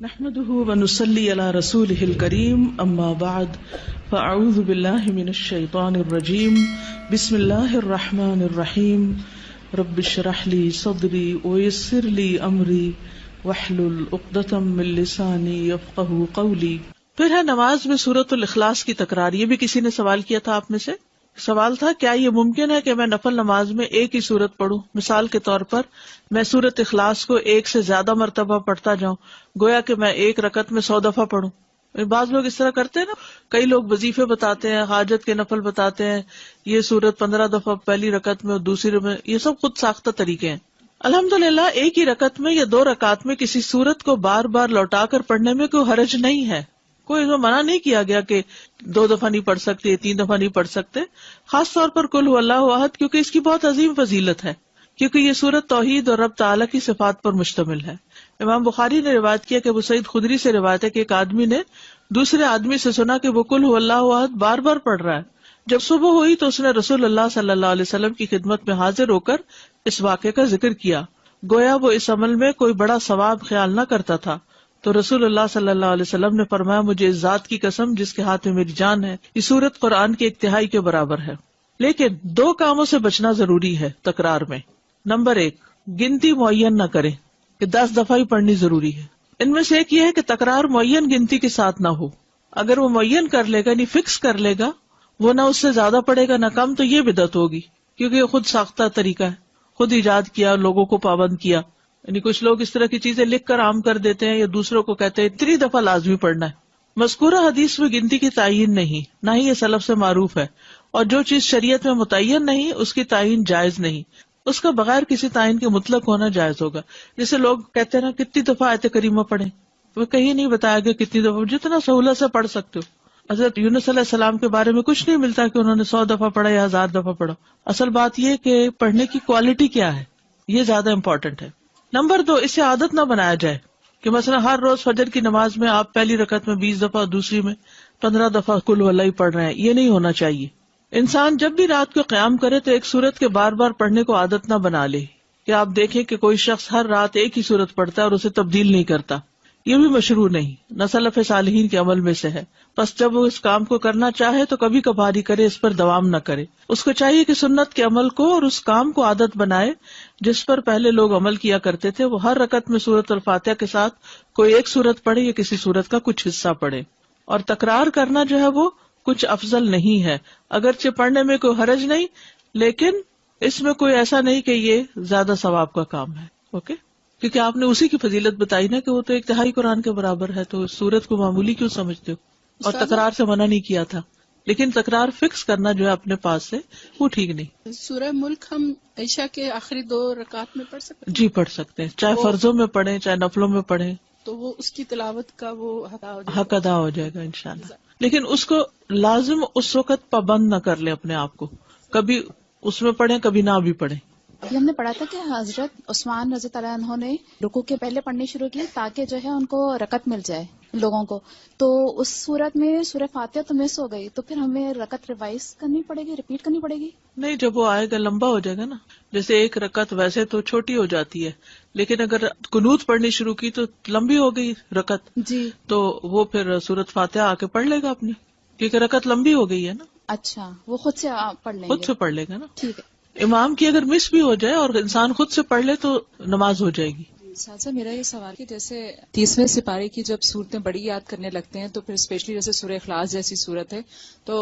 نحمده ونصلي على رسوله الكريم اما بعد فاعوذ بالله من الشيطان الرجيم بسم الله الرحمن الرحيم رب اشرح لي صدري ويسر لي امري واحلل عقدة من لساني يفقهوا قولي۔ پھر ہے نماز میں سورۃ الاخلاص کی تکرار۔ یہ بھی کسی نے سوال کیا تھا آپ میں سے۔ سوال تھا کیا یہ ممکن ہے کہ میں نفل نماز میں ایک ہی سورت پڑھوں؟ مثال کے طور پر میں سورۃ اخلاص کو ایک سے زیادہ مرتبہ پڑھتا جاؤں، گویا کہ میں ایک رکعت میں 100 دفعہ پڑھوں۔ بعض لوگ اس طرح کرتے ہیں نا، کئی لوگ وظیفے بتاتے ہیں، حاجت کے نفل بتاتے ہیں، یہ سورت 15 دفعہ پہلی رکعت میں اور دوسری میں، یہ سب خود ساختہ طریقے ہیں۔ الحمدللہ ایک ہی رکعت میں یا 2 رکعت میں کسی سورت کو بار بار لوٹا کر پڑھنے میں کوئی حرج نہیں ہے، کوئی منع نہیں کیا گیا کہ 2 دفعہ نہیں پڑھ سکتے، 3 دفعہ نہیں پڑھ سکتے۔ خاص طور پر قل هو اللہ احد، کیونکہ اس کی بہت عظیم فضیلت ہے، کیونکہ یہ سورت توحید اور رب تعالیٰ کی صفات پر مشتمل ہے۔ امام بخاری نے روایت کیا کہ ابو سعید خدری سے روایت ہے کہ ایک آدمی نے دوسرے آدمی سے سنا کہ وہ قل هو اللہ احد بار بار پڑھ رہا ہے۔ جب صبح ہوئی تو اس نے رسول اللہ صلی اللہ علیہ وسلم کی خدمت میں حاضر ہو کر اس واقعے کا ذکر کیا، گویا وہ اس عمل میں کوئی بڑا ثواب خیال نہ کرتا تھا۔ تو رسول اللہ صلی اللہ علیہ وسلم نے فرمایا، مجھے اس ذات کی قسم جس کے ہاتھ میں میری جان ہے، یہ سورت قرآن کے 1/3 کے برابر ہے۔ لیکن 2 کاموں سے بچنا ضروری ہے تکرار میں۔ نمبر 1، گنتی معین نہ کریں کہ 10 دفعہ ہی پڑھنی ضروری ہے۔ ان میں سے ایک یہ ہے کہ تکرار معین گنتی کے ساتھ نہ ہو۔ اگر وہ معین کر لے گا، یعنی فکس کر لے گا، وہ نہ اس سے زیادہ پڑھے گا نہ کم، تو یہ بدعت ہوگی، کیونکہ یہ خود ساختہ طریقہ ہے، خود ایجاد کیا، لوگوں کو پابند کیا۔ یعنی کچھ لوگ اس طرح کی چیزیں لکھ کر عام کر دیتے ہیں یا دوسروں کو کہتے ہیں 3 دفعہ لازمی پڑھنا ہے۔ مذکورہ حدیث میں گنتی کی تعین نہیں، نہ ہی یہ سلف سے معروف ہے، اور جو چیز شریعت میں متعین نہیں اس کی تعین جائز نہیں، اس کا بغیر کسی تعین کے مطلق ہونا جائز ہوگا۔ جیسے لوگ کہتے ہیں نا کتنی دفعہ آیت کریمہ پڑھیں، وہ کہیں نہیں بتایا گیا کتنی دفعہ، جتنا سہولت سے پڑھ سکتے ہو۔ حضرت یونس علیہ السلام کے بارے میں کچھ نہیں ملتا کہ انہوں نے 100 دفعہ پڑھا یا 1000 دفعہ پڑھا۔ اصل بات یہ کہ پڑھنے کی کوالٹی کیا ہے، یہ زیادہ امپورٹنٹ ہے۔ نمبر 2، اسے عادت نہ بنایا جائے کہ مثلا ہر روز فجر کی نماز میں آپ پہلی رکعت میں 20 دفعہ، دوسری میں 15 دفعہ قل هو اللہ پڑھ رہے ہیں، یہ نہیں ہونا چاہیے۔ انسان جب بھی رات کو قیام کرے تو ایک سورت کے بار بار پڑھنے کو عادت نہ بنا لے کہ آپ دیکھیں کہ کوئی شخص ہر رات ایک ہی سورت پڑھتا ہے اور اسے تبدیل نہیں کرتا، یہ بھی مشروع نہیں، نہ سلف صالحین کے عمل میں سے ہے۔ بس جب وہ اس کام کو کرنا چاہے تو کبھی کبھار ہی کرے، اس پر دوام نہ کرے۔ اس کو چاہیے کہ سنت کے عمل کو اور اس کام کو عادت بنائے جس پر پہلے لوگ عمل کیا کرتے تھے۔ وہ ہر رکعت میں سورۃ الفاتحہ کے ساتھ کوئی ایک سورت پڑھے یا کسی سورت کا کچھ حصہ پڑھے، اور تکرار کرنا جو ہے وہ کچھ افضل نہیں ہے، اگرچہ پڑھنے میں کوئی حرج نہیں، لیکن اس میں کوئی ایسا نہیں کہ یہ زیادہ ثواب کا کام ہے۔ اوکے، کیونکہ آپ نے اسی کی فضیلت بتائی نا کہ وہ تو 1/3 قرآن کے برابر ہے، تو سورت کو معمولی کیوں سمجھتے ہو؟ اور تکرار سے منع نہیں کیا تھا، لیکن تکرار فکس کرنا جو ہے اپنے پاس سے وہ ٹھیک نہیں۔ سورہ ملک ہم عشاء کے آخری 2 رکعت میں پڑھ سکتے ہیں؟ جی پڑھ سکتے ہیں، چاہے فرضوں میں پڑھیں چاہے نفلوں میں پڑھیں، تو وہ اس کی تلاوت کا وہ حق ادا ہو جائے گا انشاءاللہ۔ لیکن اس کو لازم اس وقت پابند نہ کر لیں اپنے آپ کو، کبھی اس میں پڑھیں کبھی نہ بھی پڑھیں۔ ابھی ہم نے پڑھا تھا کہ حضرت عثمان رضی اللہ عنہ نے رکوع کے پہلے پڑھنی شروع کی تاکہ جو ہے ان کو رکعت مل جائے لوگوں کو، تو اس صورت میں سورہ فاتحہ تو مس ہو گئی، تو پھر ہمیں رکعت ریوائز کرنی پڑے گی، ریپیٹ کرنی پڑے گی؟ نہیں، جب وہ آئے گا لمبا ہو جائے گا نا، جیسے ایک رکعت ویسے تو چھوٹی ہو جاتی ہے، لیکن اگر قنوت پڑھنی شروع کی تو لمبی ہو گئی رکعت، جی، تو وہ پھر سورۃ فاتحہ آ کے پڑھ لے گا اپنی، کیونکہ رکعت لمبی ہو گئی ہے نا۔ اچھا، وہ خود سے پڑھ لیں گے؟ خود سے پڑھ لے گا نا، ٹھیک ہے۔ امام کی اگر مس بھی ہو جائے اور انسان خود سے پڑھ لے تو نماز ہو جائے گی۔ ساتھ میرا یہ سوال کہ جیسے 30ویں سپارے کی جب صورتیں بڑی یاد کرنے لگتے ہیں تو پھر اسپیشلی جیسے سورہ اخلاص جیسی صورت ہے تو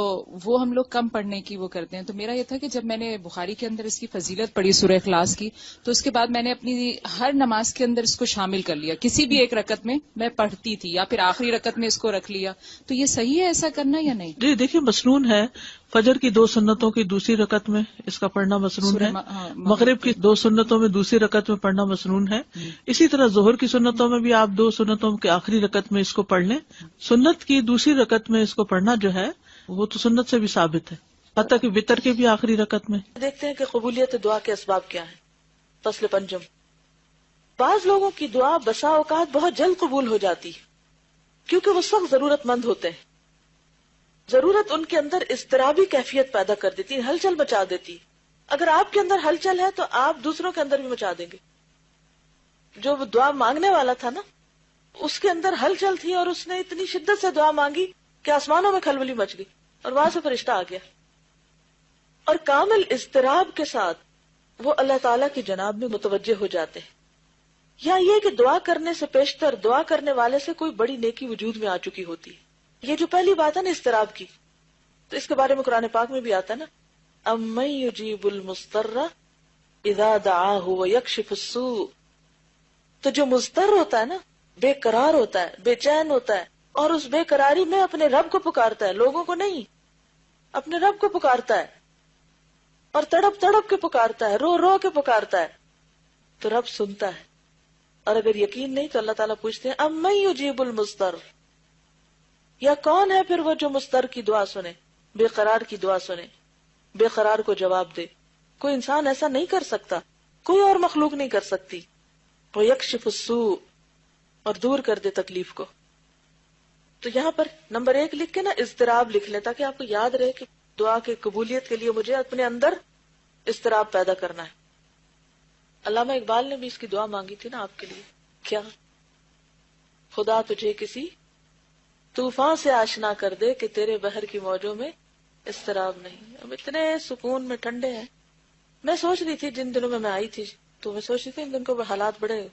وہ ہم لوگ کم پڑھنے کی وہ کرتے ہیں، تو میرا یہ تھا کہ جب میں نے بخاری کے اندر اس کی فضیلت پڑھی سورہ اخلاص کی، تو اس کے بعد میں نے اپنی ہر نماز کے اندر اس کو شامل کر لیا، کسی بھی ایک رکعت میں میں پڑھتی تھی یا پھر آخری رکعت میں اس کو رکھ لیا، تو یہ صحیح ہے ایسا کرنا یا نہیں؟ جی دیکھیے، مسنون ہے، فجر کی 2 سنتوں کی دوسری رکعت میں اس کا پڑھنا مسنون ہے، مغرب کی 2 سنتوں میں دوسری رکعت میں پڑھنا مسنون ہے، اسی طرح ظہر کی سنتوں میں بھی آپ 2 سنتوں کے آخری رکعت میں اس کو پڑھ لیں۔ سنت کی دوسری رکعت میں اس کو پڑھنا جو ہے وہ تو سنت سے بھی ثابت ہے، حتیٰ کہ وتر کے بھی آخری رکعت میں۔ دیکھتے ہیں کہ قبولیت دعا کے اسباب کیا ہیں۔ فصل پنجم، بعض لوگوں کی دعا بسا اوقات بہت جلد قبول ہو جاتی کیونکہ وہ سخت ضرورت مند ہوتے ہیں، ضرورت ان کے اندر اضطرابی کیفیت پیدا کر دیتی ہے، ہلچل مچا دیتی۔ اگر آپ کے اندر ہلچل ہے تو آپ دوسروں کے اندر بھی مچا دیں گے۔ جو وہ دعا مانگنے والا تھا نا، اس کے اندر ہلچل تھی اور اس نے اتنی شدت سے دعا مانگی کہ آسمانوں میں کھلبلی مچ گئی اور وہاں سے فرشتہ آ گیا. اور کامل اضطراب کے ساتھ وہ اللہ تعالیٰ کی جناب میں متوجہ ہو جاتے ہیں. یا یہ کہ دعا کرنے سے پیشتر دعا کرنے والے سے کوئی بڑی نیکی وجود میں آ چکی ہوتی ہے. یہ جو پہلی بات ہے نا اضطراب کی، تو اس کے بارے میں قرآن پاک میں بھی آتا ہے نا، امن یجیب المضطر اذا دعاہ ویکشف السوء. تو جو مضطر ہوتا ہے نا، بے قرار ہوتا ہے، بے چین ہوتا ہے، اور اس بے قراری میں اپنے رب کو پکارتا ہے، لوگوں کو نہیں، اپنے رب کو پکارتا ہے اور تڑپ تڑپ کے پکارتا ہے، رو رو کے پکارتا ہے، تو رب سنتا ہے. اور اگر یقین نہیں تو اللہ تعالیٰ پوچھتے ہیں امن یجیب المضطر، یا کون ہے پھر وہ جو مضطر کی دعا سنے، بے قرار کی دعا سنے، بے قرار کو جواب دے. کوئی انسان ایسا نہیں کر سکتا، کوئی اور مخلوق نہیں کر سکتی. وہ یکشف السوء، اور دور کر دے تکلیف کو. تو یہاں پر نمبر 1 لکھ کے نا اضطراب لکھ لیں، تاکہ آپ کو یاد رہے کہ دعا کی قبولیت کے لیے مجھے اپنے اندر اضطراب پیدا کرنا ہے. علامہ اقبال نے بھی اس کی دعا مانگی تھی نا آپ کے لیے. کیا؟ خدا تجھے کسی طوفان سے آشنا کر دے کہ تیرے بحر کی موجوں میں اضطراب نہیں. اب اتنے سکون میں ٹھنڈے ہیں. میں سوچ رہی تھی جن دنوں میں آئی تھی، تو میں سوچ رہی تھی ان دن کو حالات بڑے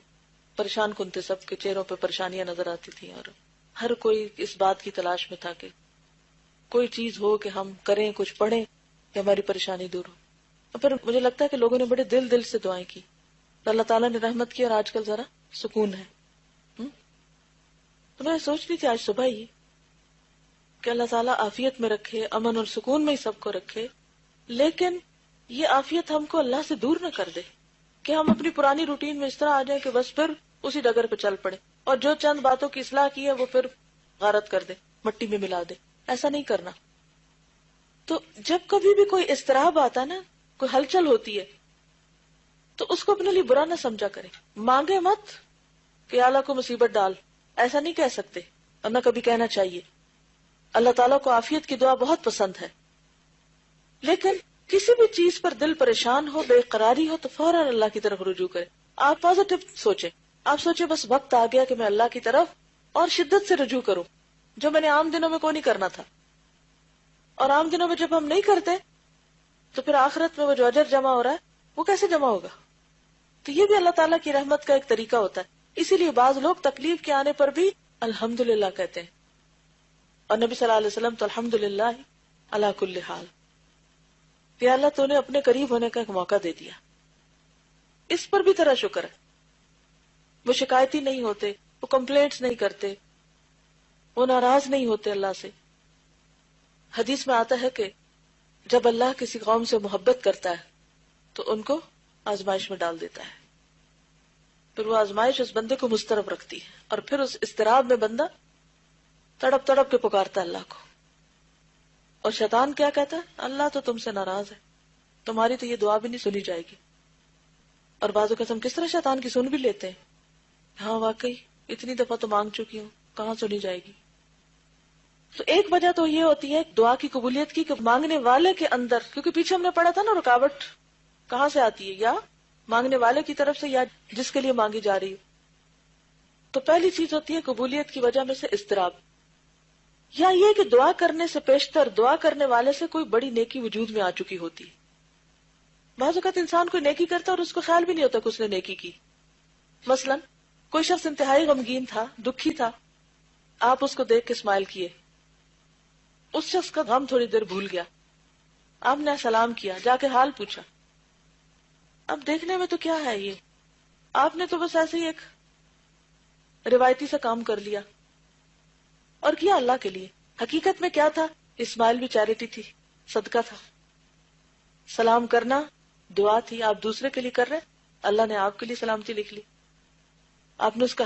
پریشان کن تھے، سب کے چہروں پہ پریشانیاں نظر آتی تھیں، اور ہر کوئی اس بات کی تلاش میں تھا کہ کوئی چیز ہو کہ ہم کریں، کچھ پڑھیں کہ ہماری پریشانی دور ہو. اور پھر مجھے لگتا ہے کہ لوگوں نے بڑے دل سے دعائیں کی، تو اللہ تعالیٰ نے رحمت کی، اور آج کل ذرا سکون ہے. تو میں سوچ رہی تھی آج صبح ہی کہ اللہ تعالیٰ عافیت میں رکھے، امن اور سکون میں ہی سب کو رکھے، لیکن یہ عافیت ہم کو اللہ سے دور نہ کر دے کہ ہم اپنی پرانی روٹین میں اس طرح آ جائیں کہ بس پھر اسی ڈگر پہ چل پڑے، اور جو چند باتوں کی اصلاح کی ہے وہ پھر غارت کر دے، مٹی میں ملا دے. ایسا نہیں کرنا. تو جب کبھی بھی کوئی اضطراب آتا ہے نا، کوئی ہلچل ہوتی ہے، تو اس کو اپنے لیے برا نہ سمجھا کرے. مانگے مت کہ اللہ کو مصیبت ڈال، ایسا نہیں کہہ سکتے، اور نہ کبھی کہنا چاہیے. اللہ تعالیٰ کو عافیت کی دعا بہت پسند ہے، لیکن کسی بھی چیز پر دل پریشان ہو، بے قراری ہو، تو فوراً اللہ کی طرف رجوع کرے. آپ پازیٹیو سوچیں، آپ سوچیں بس وقت آ گیا کہ میں اللہ کی طرف اور شدت سے رجوع کروں، جو میں نے عام دنوں میں کوئی نہیں کرنا تھا. اور عام دنوں میں جب ہم نہیں کرتے تو پھر آخرت میں وہ جو اجر جمع ہو رہا ہے وہ کیسے جمع ہوگا؟ تو یہ بھی اللہ تعالیٰ کی رحمت کا ایک طریقہ ہوتا ہے. اسی لیے بعض لوگ تکلیف کے آنے پر بھی الحمدللہ کہتے ہیں، اور نبی صلی اللہ علیہ وسلم تو الحمدللہ علی کل حال، کہ اللہ تو نے اپنے قریب ہونے کا ایک موقع دے دیا. اس پر بھی تیرا شکر ہے. وہ شکایتی نہیں ہوتے، وہ کمپلینٹس نہیں کرتے، وہ ناراض نہیں ہوتے اللہ سے. حدیث میں آتا ہے کہ جب اللہ کسی قوم سے محبت کرتا ہے تو ان کو آزمائش میں ڈال دیتا ہے، پھر وہ آزمائش اس بندے کو مضطرب رکھتی ہے، اور پھر اس اضطراب میں بندہ تڑپ تڑپ کے پکارتا ہے اللہ کو. اور شیطان کیا کہتا ہے؟ اللہ تو تم سے ناراض ہے، تمہاری تو یہ دعا بھی نہیں سنی جائے گی. اور بعض اوقات ہم کس طرح شیطان کی سن بھی لیتے ہیں. ہاں واقعی اتنی دفعہ تو مانگ چکی ہوں، کہاں سنی جائے گی. تو ایک وجہ تو یہ ہوتی ہے دعا کی قبولیت کی کہ مانگنے والے کے اندر، کیونکہ پیچھے ہم نے پڑھا تھا نا رکاوٹ کہاں سے آتی ہے، یا مانگنے والے کی طرف سے یا جس کے لیے مانگی جا رہی. تو پہلی چیز ہوتی ہے قبولیت کی وجہ میں سے اضطراب، یا یہ کہ دعا کرنے سے پیشتر دعا کرنے والے سے کوئی بڑی نیکی وجود میں آ چکی ہوتی. بعض اوقات انسان کوئی نیکی کرتا اور اس کو خیال بھی نہیں ہوتا کہ اس نے نیکی کی. مثلا کوئی شخص انتہائی غمگین تھا، دکھی تھا، آپ اس کو دیکھ کے اسمائل کیے، اس شخص کا غم تھوڑی دیر بھول گیا، آپ نے سلام کیا، جا کے حال پوچھا. اب دیکھنے میں تو کیا ہے یہ، آپ نے تو بس ایسے ہی ایک روایتی سا کام کر لیا اور کیا اللہ کے لیے. حقیقت میں کیا تھا؟ اسمائل بھی چیریٹی تھی، صدقہ تھا. سلام کرنا دعا تھی، آپ دوسرے کے لیے کر رہے، اللہ نے آپ کے لیے سلامتی لکھ لی. آپ نے اس کا